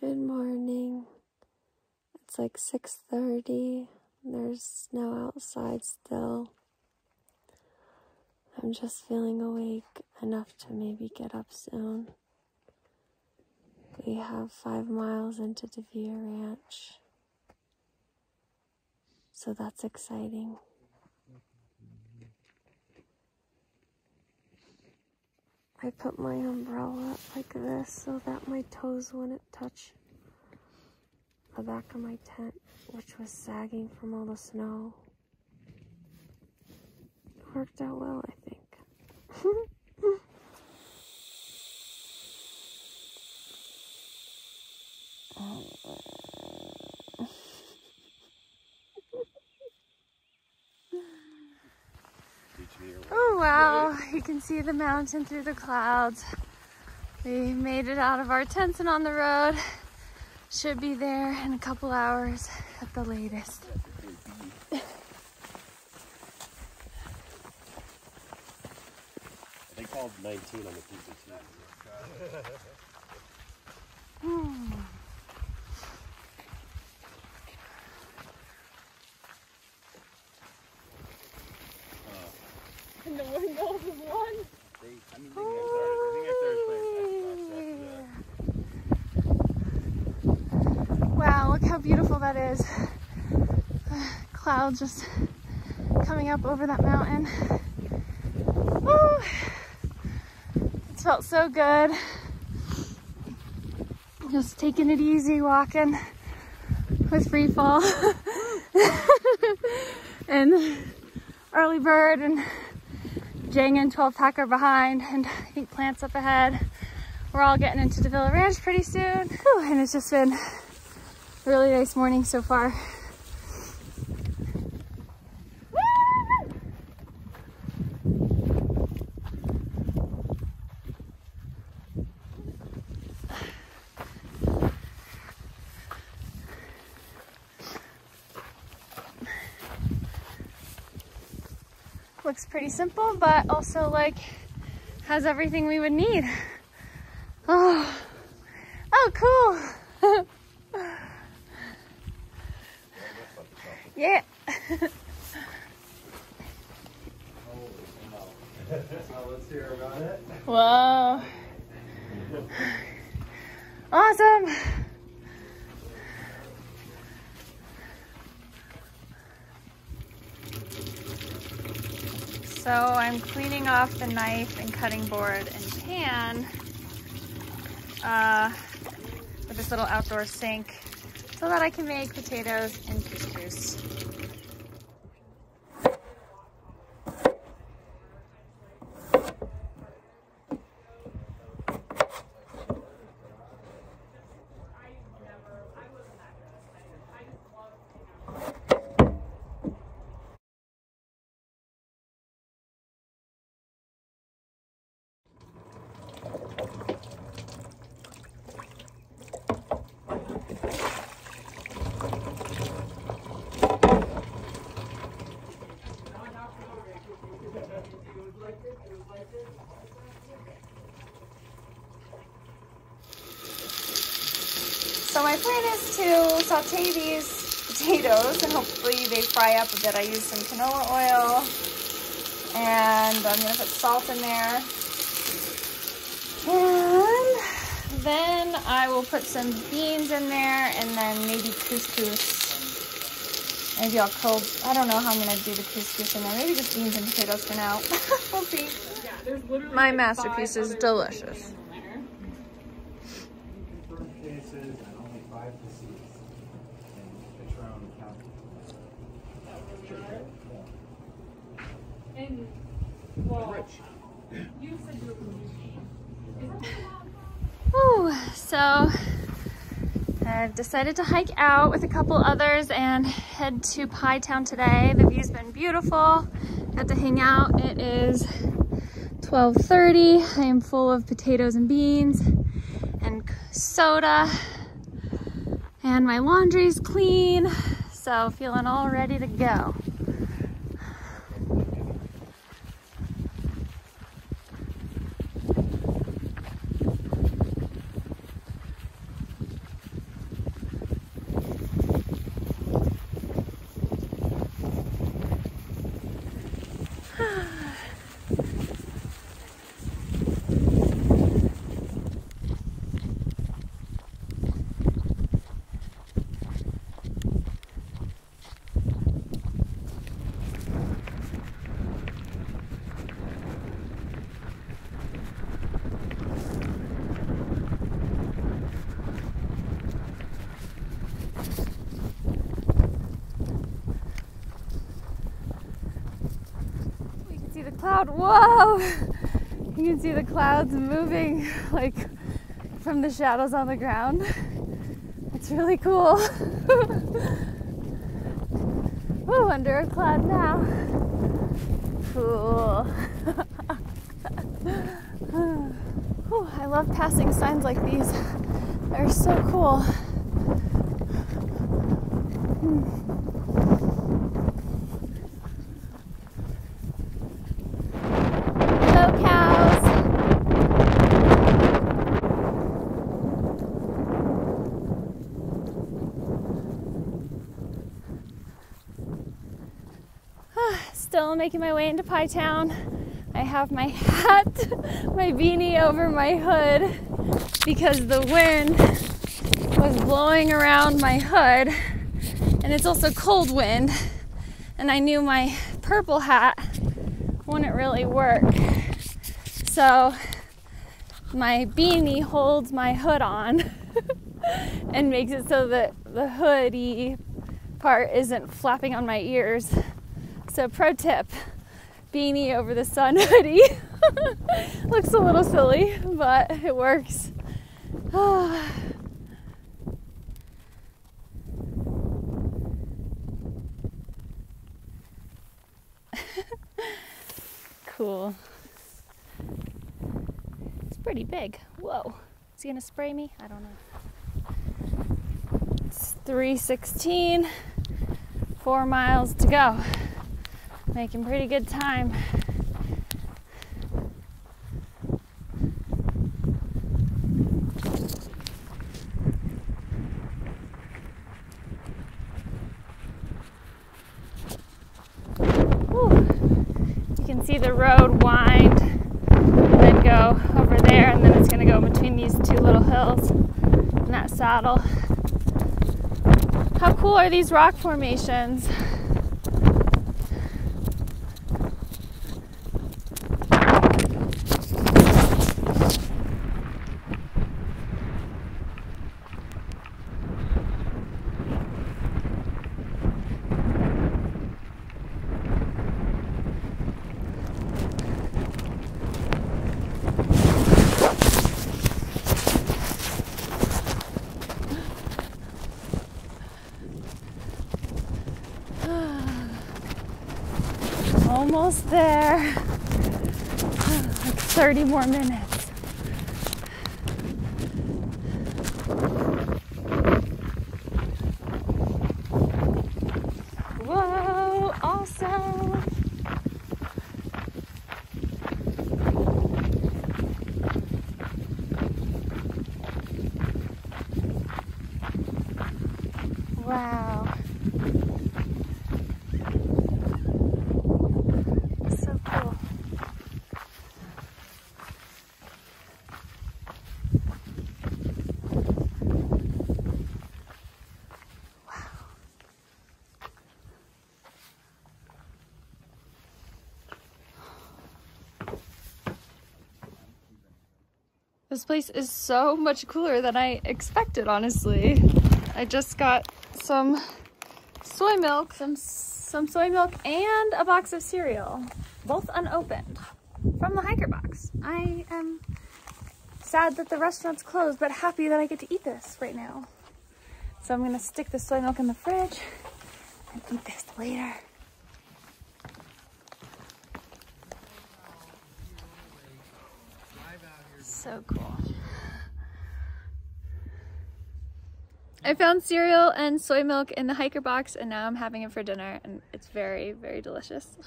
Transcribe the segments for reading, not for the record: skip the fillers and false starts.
Good morning. It's like 6:30. There's snow outside still. I'm just feeling awake enough to maybe get up soon. We have 5 miles into Davila Ranch, so that's exciting. I put my umbrella up like this so that my toes wouldn't touch the back of my tent, which was sagging from all the snow. It worked out well, I think. Oh wow, you can see the mountain through the clouds. We made it out of our tents and on the road. Should be there in a couple hours at the latest. They called 19 on the pizza too. And the windows of one. I think I started Wow, look how beautiful that is. Clouds just coming up over that mountain. Woo. It felt so good. Just taking it easy, walking with free fall. And early bird and Jang and 12-packer behind, and I think Plant's up ahead. We're all getting into Davila Ranch pretty soon. Whew, and it's just been a really nice morning so far. Looks pretty simple, but also like has everything we would need. Oh, cool. Yeah. So let's hear about it. Whoa. Awesome. So I'm cleaning off the knife and cutting board and pan with this little outdoor sink so that I can make potatoes and couscous. So my plan is to saute these potatoes and hopefully they fry up a bit. I use some canola oil and I'm gonna put salt in there. And then I will put some beans in there and then maybe couscous. Maybe I'll I don't know how I'm gonna do the couscous in there. Maybe just beans and potatoes for now. We'll see. My masterpiece is delicious. Ooh, so I've decided to hike out with a couple others and head to Pie Town today. The view's been beautiful. Got to hang out. It is 12:30. I am full of potatoes and beans and soda, and my laundry's clean, so feeling all ready to go. cloud. Whoa! You can see the clouds moving like from the shadows on the ground. It's really cool. Ooh, under a cloud now. Cool. Ooh, I love passing signs like these. They're so cool. Hello, cows. Still making my way into Pie Town. I have my hat, my beanie over my hood because the wind was blowing around my hood, and it's also cold wind, and I knew my purple hat wouldn't really work. So my beanie holds my hood on and makes it so that the hoodie part isn't flapping on my ears. So pro tip, beanie over the sun hoodie. Looks a little silly, but it works. Cool. It's pretty big. Whoa. Is he gonna spray me? I don't know. It's 3:16, 4 miles to go. Making pretty good time. Whew. You can see the road wind and then go over there, and then it's going to go between these two little hills in that saddle. How cool are these rock formations? Almost there. Like 30 more minutes. Whoa, awesome. Wow. This place is so much cooler than I expected, honestly. I just got some soy milk, some soy milk, and a box of cereal, both unopened, from the hiker box. I am sad that the restaurant's closed, but happy that I get to eat this right now. So I'm gonna stick the soy milk in the fridge and eat this later. So cool. I found cereal and soy milk in the hiker box, and now I'm having it for dinner, and it's very, very delicious.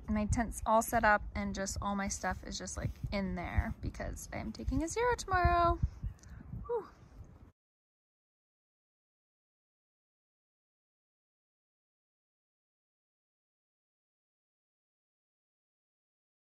My tent's all set up, and just all my stuff is just like in there because I'm taking a zero tomorrow.